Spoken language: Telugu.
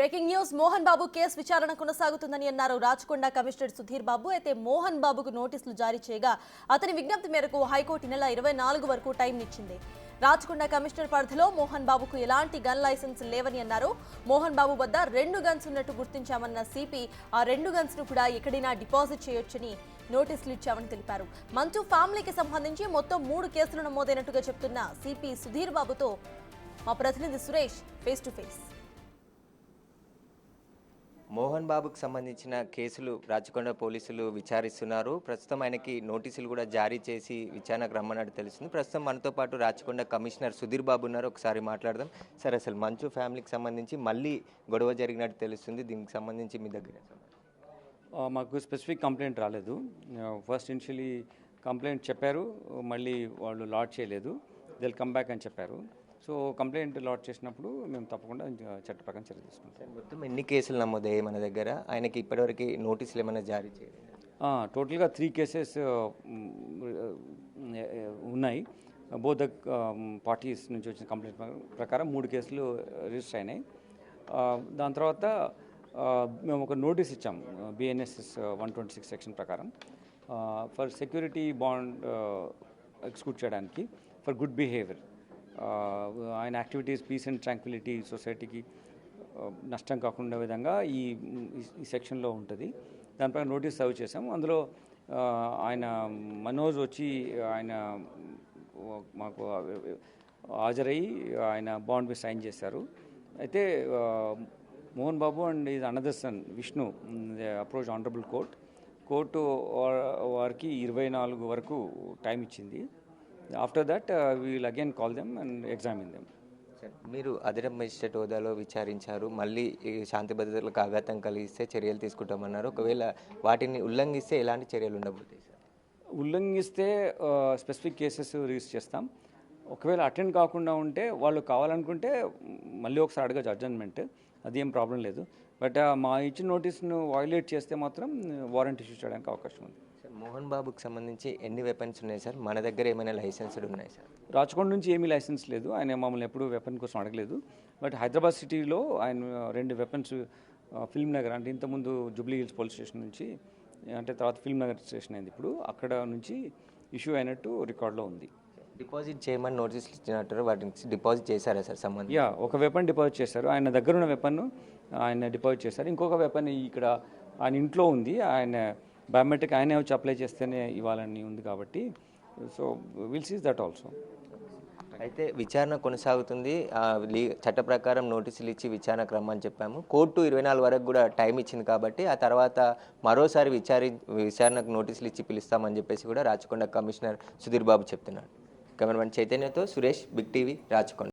Breaking news Mohan Babu case విచారణ కొనసాగుతుందని అన్నారు రాచకొండ కమిషనర్ సుధీర్ బాబు. అయితే మోహన్ బాబుకు నోటీసులు జారీ చేయగా అతని విజ్ఞప్తి మేరకు హైకోర్టు నెల 24 వరకు టైం ఇచ్చింది. రాచకొండ కమిషనర్ పరిధిలో మోహన్ బాబుకు ఎలాంటి గన్ లైసెన్స్ లేవని అన్నారు. మోహన్ బాబు వద్ద 2 గన్స్ ఉన్నట్టు గుర్తించామన్న సిపి ఆ 2 గన్స్ ను కూడా ఎక్కడైనా డిపాజిట్ చేయొచ్చని నోటీసులు ఇచ్చామని తెలిపారు. మంచు ఫ్యామిలీకి సంబంధించి మొత్తం 3 కేసులు నమోదైనట్టుగా చెప్తున్న సిపి సుధీర్ బాబుతో మా ప్రతినిధి Suresh face to face. Mohan బాబుకు సంబంధించిన కేసులు రాచకొండ పోలీసులు విచారిస్తున్నారు. ప్రస్తుతం ఆయనకి నోటీసులు కూడా జారీ చేసి విచారణకు రమ్మన్నట్టు తెలుస్తుంది. ప్రస్తుతం మనతో పాటు రాచకొండ కమిషనర్ సుధీర్ బాబు ఉన్నారు. ఒకసారి మాట్లాడదాం. సార్, అసలు మంచు ఫ్యామిలీకి సంబంధించి మళ్ళీ గొడవ జరిగినట్టు తెలుస్తుంది. దీనికి సంబంధించి మీ దగ్గర మాకు స్పెసిఫిక్ కంప్లైంట్ రాలేదు. ఫస్ట్ ఇనిషియలీ కంప్లైంట్ చెప్పారు, మళ్ళీ వాళ్ళు లాడ్ చేయలేదు. దిల్ కమ్ బ్యాక్ అని చెప్పారు. సో కంప్లైంట్ లాడ్ చేసినప్పుడు మేము తప్పకుండా చట్ట ప్రకారం చర్య తీసుకుంటాం. మొత్తం ఎన్ని కేసులు నమోదయ్యాయి మన దగ్గర? ఆయనకి ఇప్పటివరకు నోటీసులు ఏమైనా జారీ చేయలేదు? టోటల్గా 3 కేసెస్ ఉన్నాయి. బోత్ ద పార్టీస్ నుంచి వచ్చిన కంప్లైంట్ ప్రకారం 3 కేసులు రిజిస్టర్ అయినాయి. దాని తర్వాత మేము ఒక నోటీస్ ఇచ్చాం బిఎన్ఎస్ఎస్ 126 సెక్షన్ ప్రకారం ఫర్ సెక్యూరిటీ బాండ్ ఎగ్జిక్యూట్ చేయడానికి ఫర్ గుడ్ బిహేవియర్. ఆయన యాక్టివిటీస్ పీస్ అండ్ ట్రాంక్విలిటీ సొసైటీకి నష్టం కాకుండా విధంగా ఈ సెక్షన్లో ఉంటుంది. దానిపై నోటీస్ సర్వ్ చేసాము. అందులో ఆయన మనోజ్ వచ్చి ఆయన మాకు హాజరయ్యి ఆయన బాండ్ మీద సైన్ చేశారు. అయితే Mohan Babu and his another son Vishnu approach honourable court వారికి 24 వరకు టైం ఇచ్చింది. After that we'll again call them and examine them. మీరు అదనపు మెజిస్ట్రేట్ హోదాలో విచారించారు. మళ్ళీ శాంతి భద్రతలకు ఆఘాతం కలిగిస్తే చర్యలు తీసుకుంటామన్నారు. ఒకవేళ వాటిని ఉల్లంఘిస్తే ఎలాంటి చర్యలు ఉండబోతాయి సార్? ఉల్లంఘిస్తే స్పెసిఫిక్ కేసెస్ రిజిస్టర్ చేస్తాం. ఒకవేళ అటెండ్ కాకుండా ఉంటే వాళ్ళు కావాలనుకుంటే మళ్ళీ ఒకసారి అడగచ్చు అడ్జర్న్మెంట్. అది ఏం ప్రాబ్లం లేదు. బట్ మా ఇచ్చిన నోటీస్ను వయోలేట్ చేస్తే మాత్రం వారెంట్ ఇష్యూ చేయడానికి అవకాశం ఉంది. మోహన్ బాబుకి సంబంధించి ఎన్ని వెపన్స్ ఉన్నాయి సార్? మన దగ్గర ఏమైనా లైసెన్స్డ్ ఉన్నాయి సార్? రాచకొండ నుంచి ఏమీ లైసెన్స్ లేదు. ఆయన మమ్మల్ని ఎప్పుడు వెపన్ కోసం అడగలేదు. బట్ హైదరాబాద్ సిటీలో ఆయన 2 వెపన్స్ ఫిల్మ్ నగర్ అంటే ఇంతకుముందు జూబ్లీ హిల్స్ పోలీస్ స్టేషన్ నుంచి అంటే తర్వాత ఫిల్మ్ నగర్ స్టేషన్ అయింది, ఇప్పుడు అక్కడ నుంచి ఇష్యూ అయినట్టు రికార్డులో ఉంది. డిపాజిట్ చేయమని నోటీసులు ఇచ్చినట్టు వాటిని డిపాజిట్ చేశారా సార్? సంబంధం ఒక వెపన్ డిపాజిట్ చేశారు. ఆయన దగ్గర ఉన్న వెపన్ ఆయన డిపాజిట్ చేశారు. ఇంకొక వెపన్ ఇక్కడ ఆయన ఇంట్లో ఉంది. ఆయన బయోమెట్రిక్ ఆయనే వచ్చి అప్లై చేస్తేనే ఇవ్వాలని ఉంది కాబట్టి so will seize that also. అయితే విచారణ కొనసాగుతుంది. చట్ట ప్రకారం నోటీసులు ఇచ్చి విచారణకు రమ్మని చెప్పాము. కోర్టు 24 వరకు కూడా టైం ఇచ్చింది కాబట్టి ఆ తర్వాత మరోసారి విచారణకు నోటీసులు ఇచ్చి పిలుస్తామని చెప్పేసి కూడా రాచకొండ కమిషనర్ సుధీర్ బాబు చెప్తున్నాడు. కెమెరామెన్ చైతన్యతో సురేష్, బిగ్ టీవీ, రాచకొండ.